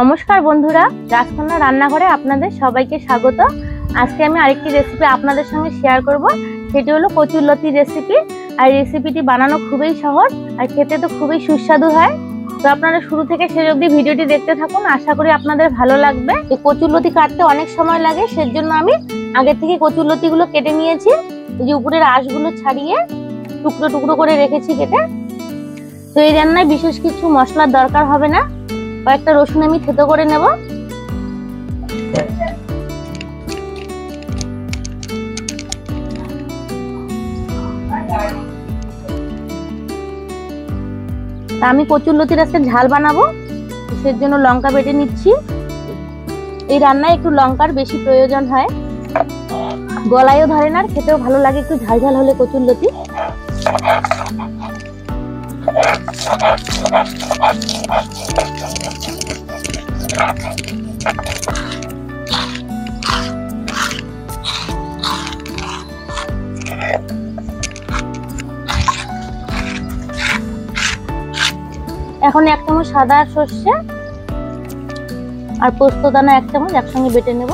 নমস্কার বন্ধুরা, রাজকন্যা রান্নাঘরে আপনাদের সবাইকে স্বাগত। আজকে আমি আরেকটি রেসিপি আপনাদের সঙ্গে শেয়ার করব। সেটি হলো কচুরলতি রেসিপি। আর রেসিপিটি বানানো খুবই সহজ আর খেতে তো খুবই সুস্বাদু হয়। তো আপনারা শুরু থেকে শেষ অবধি ভিডিওটি দেখতে থাকুন, আশা করি আপনাদের ভালো লাগবে। এই কচুরলতি কাটতে অনেক সময় লাগে, সেজন্য আমি আগে থেকে কচুরলতিগুলো কেটে নিয়েছি। এই যে উপরের আঁশগুলো ছাড়িয়ে টুকরো টুকরো করে রেখেছি কেটে। তো এই রান্নায় বিশেষ কিছু মশলার দরকার হবে না। কয়েকটা রসুন আমি থেতো করে নেব। আমি কচুরলতির আজকে ঝাল বানাবো, সের জন্য লঙ্কা বেটে নিচ্ছি। এই রান্নায় একটু লঙ্কার বেশি প্রয়োজন হয়, গলায়ও ধরে না, খেতেও ভালো লাগে একটু ঝাল ঝাল হলে কচুরলতি। এখন 1 চামচ সাদা সর্ষে আর পোস্ত দানা 1 চামচ একসঙ্গে বেটে নেব।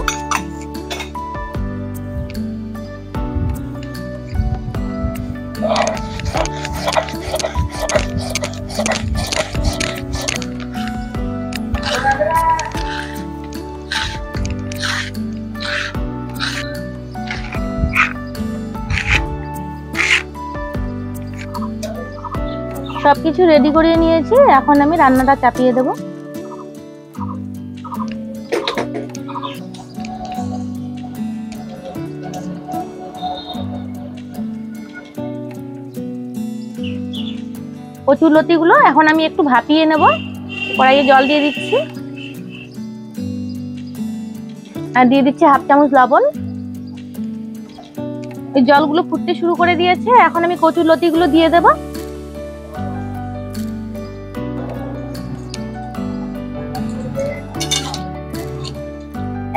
সবকিছু রেডি করে নিয়েছি, এখন আমি রান্নাটা চাপিয়ে দেব। কচুরলতিগুলো এখন আমি একটু ভাপিয়ে নেব। কড়াইয়ে জল দিয়ে দিচ্ছি আর দিয়ে দিচ্ছি 1/2 চামচ লবণ। এই জলগুলো ফুটতে শুরু করে দিয়েছে, এখন আমি কচুরলতিগুলো দিয়ে দেব।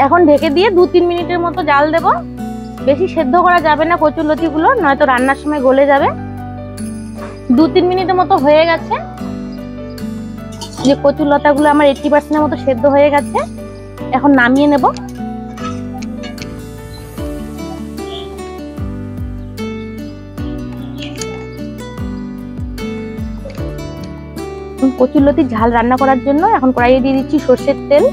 এখন ঢেকে দিয়ে 2-3 মিনিটের মতো জাল দেব। বেশি সেদ্ধ করা যাবে না কচুরলতিগুলো, নয়তো রান্নার সময় গলে যাবে। 2-3 মিনিটের মতো হয়ে গেছে। যে কচুরলতাগুলো আমার 80% মতো সেদ্ধ হয়ে গেছে, এখন নামিয়ে নেব। কচুরলতির ঝাল রান্না করার জন্য এখন কড়াইয়ে দিয়ে দিচ্ছি সরষের তেল।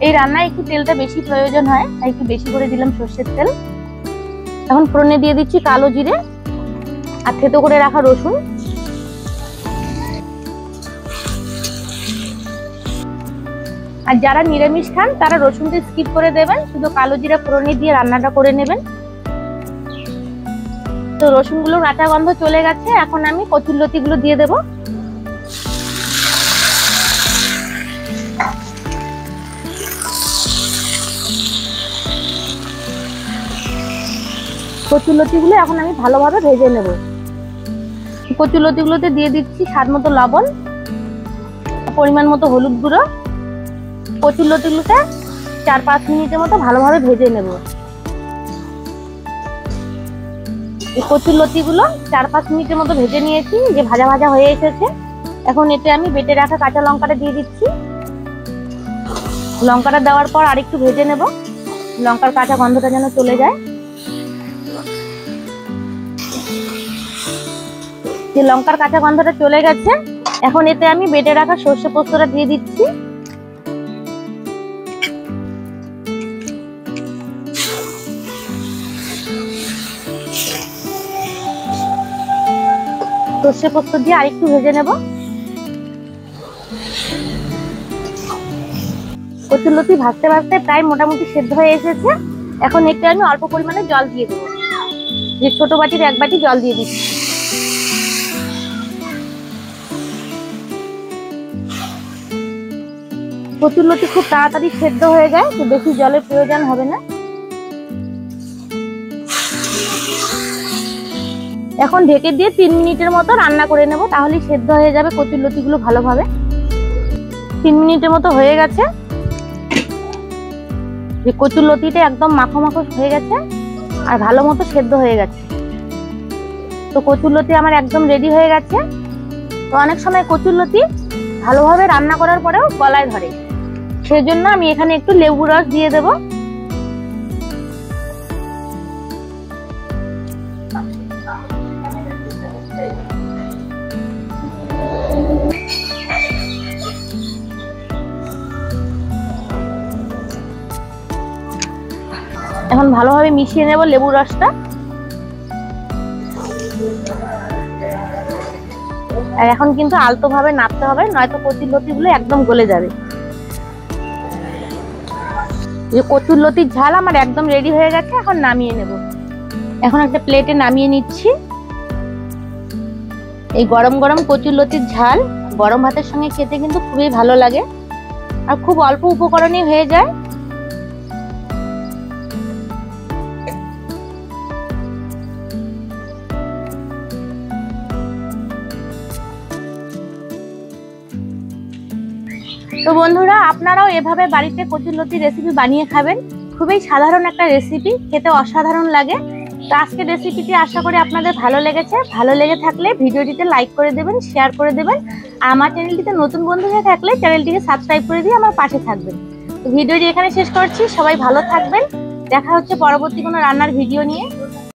এই রান্নায় একটু তেলটা বেশি প্রয়োজন হয়, তাই একটু বেশি করে দিলাম সরষের তেল। এখন ফোড়নে দিয়ে দিচ্ছি কালো জিরে আর থেতো করে রাখা রসুন। আর যারা নিরামিষ খান তারা রসুনটা স্কিপ করে দেবেন, শুধু কালো জিরা ফোড়নে দিয়ে রান্নাটা করে নেবেন। তো রসুনগুলো কাঁচা গন্ধ চলে গেছে, এখন আমি কচুরলতিগুলো দিয়ে দেব। কচুরলতিগুলো এখন আমি ভালোভাবে ভেজে নেব। কচুরলতিগুলোতে দিয়ে দিচ্ছি স্বাদ মতো লবণ, পরিমাণ মতো হলুদ গুঁড়ো। কচুরলতিগুলোতে 4-5 মিনিটের মতো ভালোভাবে ভেজে নেব। এই কচুরলতিগুলো 4-5 মিনিটের মতো ভেজে নিয়েছি, যে ভাজা ভাজা হয়ে এসেছে। এখন এতে আমি বেটে রাখা কাঁচা লঙ্কাটা দিয়ে দিচ্ছি। লঙ্কাটা দেওয়ার পর আরেকটু ভেজে নেব, লঙ্কার কাঁচা গন্ধটা যেন চলে যায়। যে লঙ্কার কাঁচা গন্ধটা চলে গেছে, এখন এতে আমি বেটে রাখা সর্ষে পোস্তটা দিয়ে দিচ্ছি। সর্ষে পোস্ত দিয়ে আরেকটু ভেজে নেব। কচুরলতি ভাজতে ভাজতে প্রায় মোটামুটি সেদ্ধ হয়ে এসেছে। এখন একটু আমি অল্প পরিমাণে জল দিয়ে দেবো। যে ছোট বাটির 1 বাটি জল দিয়ে দিচ্ছি। কচুরলতি খুব তাড়াতাড়ি সেদ্ধ হয়ে যায়, তো বেশি জলের প্রয়োজন হবে না। এখন ঢেকে দিয়ে 3 মিনিটের মতো রান্না করে নেব, তাহলেই সেদ্ধ হয়ে যাবে কচুরলতিগুলো ভালোভাবে। 3 মিনিটের মতো হয়ে গেছে। যে কচুরলতিটা একদম মাখো মাখো হয়ে গেছে আর ভালো মতো সেদ্ধ হয়ে গেছে। তো কচুরলতি আমার একদম রেডি হয়ে গেছে। তো অনেক সময় কচুরলতি ভালোভাবে রান্না করার পরেও গলায় ধরে, সেজন্য আমি এখানে একটু লেবু রস দিয়ে দেব। এখন ভালোভাবে মিশিয়ে নেব লেবু রসটা। আর এখন কিন্তু আলতো ভাবে নাড়তে হবে, নয়তো কচুরলতি গুলো একদম গলে যাবে। এই কচুরলতির ঝাল আমার একদম রেডি হয়ে গেছে, এখন নামিয়ে নেব। এখন একটা প্লেটে নামিয়ে নিচ্ছি। এই গরম গরম কচুরলতির ঝাল গরম ভাতের সঙ্গে খেতে কিন্তু খুবই ভালো লাগে, আর খুব অল্প উপকরণে হয়ে যায়। তো বন্ধুরা, আপনারাও এভাবে বাড়িতে কচুরলতির রেসিপি বানিয়ে খাবেন। খুবই সাধারণ একটা রেসিপি, খেতে অসাধারণ লাগে। তো আজকের রেসিপিটি আশা করি আপনাদের ভালো লেগেছে। ভালো লেগে থাকলে ভিডিওটিতে লাইক করে দেবেন, শেয়ার করে দেবেন। আর আমার চ্যানেলটিতে নতুন বন্ধু হয়ে থাকলে চ্যানেলটিকে সাবস্ক্রাইব করে দিয়ে আমার পাশে থাকবেন। তো ভিডিওটি এখানে শেষ করছি। সবাই ভালো থাকবেন। দেখা হচ্ছে পরবর্তী কোনো রান্নার ভিডিও নিয়ে।